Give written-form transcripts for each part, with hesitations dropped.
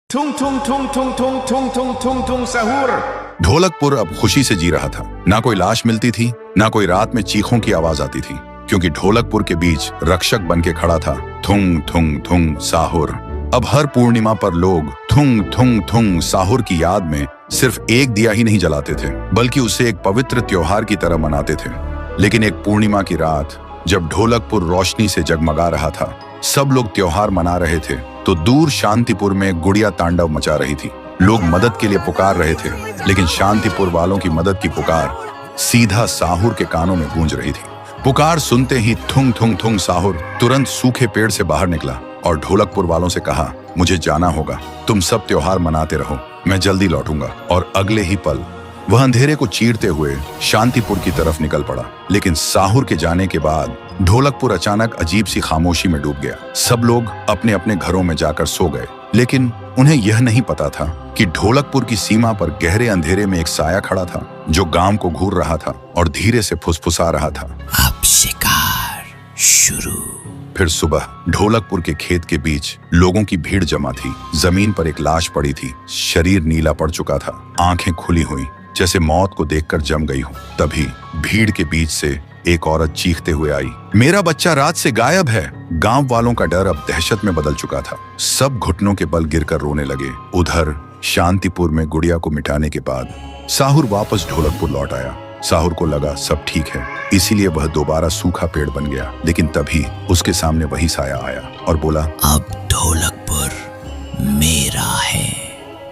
Tung tung tung tung tung tung tung tung tung सहूर। ढोलकपुर अब खुशी से जी रहा था। ना कोई लाश मिलती थी, ना कोई रात में चीखों की आवाज आती थी, क्योंकि ढोलकपुर के बीच रक्षक बन के खड़ा था थुंग थुंग थुंग साहुर। अब हर पूर्णिमा पर लोग थुंग थुंग थुंग साहुर की याद में सिर्फ एक दिया ही नहीं जलाते थे, बल्कि उसे एक पवित्र त्योहार की तरह मनाते थे। लेकिन एक पूर्णिमा की रात जब ढोलकपुर रोशनी से जगमगा रहा था, सब लोग त्योहार मना रहे थे, तो दूर शांतिपुर में गुड़िया तांडव मचा रही थी। लोग मदद के लिए पुकार रहे थे, लेकिन शांतिपुर वालों की मदद की पुकार सीधा साहुर के कानों में गूंज रही थी। पुकार सुनते ही थुंग थुंग थुंग साहुर तुरंत सूखे पेड़ से बाहर निकला और ढोलकपुर वालों से कहा, मुझे जाना होगा, तुम सब त्योहार मनाते रहो, मैं जल्दी लौटूंगा। और अगले ही पल वह अंधेरे को चीरते हुए शांतिपुर की तरफ निकल पड़ा। लेकिन साहुर के जाने के बाद ढोलकपुर अचानक अजीब सी खामोशी में डूब गया। सब लोग अपने अपने घरों में जाकर सो गए, लेकिन उन्हें यह नहीं पता था कि ढोलकपुर की सीमा पर गहरे अंधेरे में एक साया खड़ा था, जो गांव को घूर रहा था और धीरे से फुसफुसा रहा था, अब शिकार शुरू। फिर सुबह ढोलकपुर के खेत के बीच लोगों की भीड़ जमा थी। जमीन पर एक लाश पड़ी थी, शरीर नीला पड़ चुका था, आंखें खुली हुई जैसे मौत को देखकर जम गई हो। तभी भीड़ के बीच से एक औरत चीखते हुए आई, मेरा बच्चा रात से गायब है। गांव वालों का डर अब दहशत में बदल चुका था। सब घुटनों के बल गिरकर रोने लगे। उधर शांतिपुर में गुड़िया को मिटाने के बाद साहुर वापस ढोलकपुर लौट आया। साहुर को लगा सब ठीक है, इसीलिए वह दोबारा सूखा पेड़ बन गया। लेकिन तभी उसके सामने वही साया आया और बोला, अब ढोलकपुर मेरा है।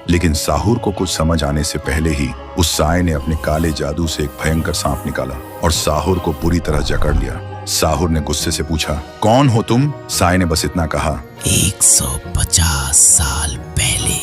लेकिन साहुर को कुछ समझ आने से पहले ही उस साये ने अपने काले जादू से एक भयंकर सांप निकाला और साहुर को पूरी तरह जकड़ लिया। साहुर ने गुस्से से पूछा, कौन हो तुम? साये ने बस इतना कहा, 150 साल पहले।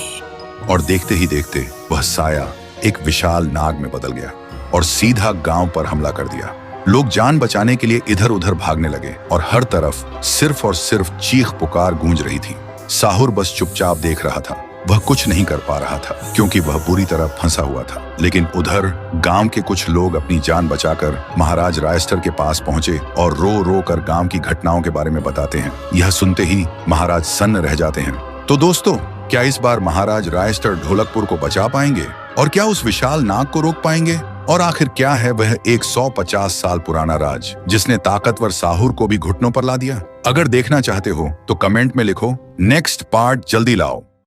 और देखते ही देखते वह साया एक विशाल नाग में बदल गया और सीधा गांव पर हमला कर दिया। लोग जान बचाने के लिए इधर उधर भागने लगे और हर तरफ सिर्फ और सिर्फ चीख पुकार गूंज रही थी। साहुर बस चुपचाप देख रहा था। वह कुछ नहीं कर पा रहा था, क्योंकि वह बुरी तरह फंसा हुआ था। लेकिन उधर गांव के कुछ लोग अपनी जान बचाकर महाराज रायस्टर के पास पहुंचे और रो रो कर गांव की घटनाओं के बारे में बताते हैं। यह सुनते ही महाराज सन्न रह जाते हैं। तो दोस्तों, क्या इस बार महाराज रायस्टर ढोलकपुर को बचा पाएंगे? और क्या उस विशाल नाग को रोक पाएंगे? और आखिर क्या है वह 150 साल पुराना राज, जिसने ताकतवर साहुर को भी घुटनों पर ला दिया? अगर देखना चाहते हो तो कमेंट में लिखो, नेक्स्ट पार्ट जल्दी लाओ।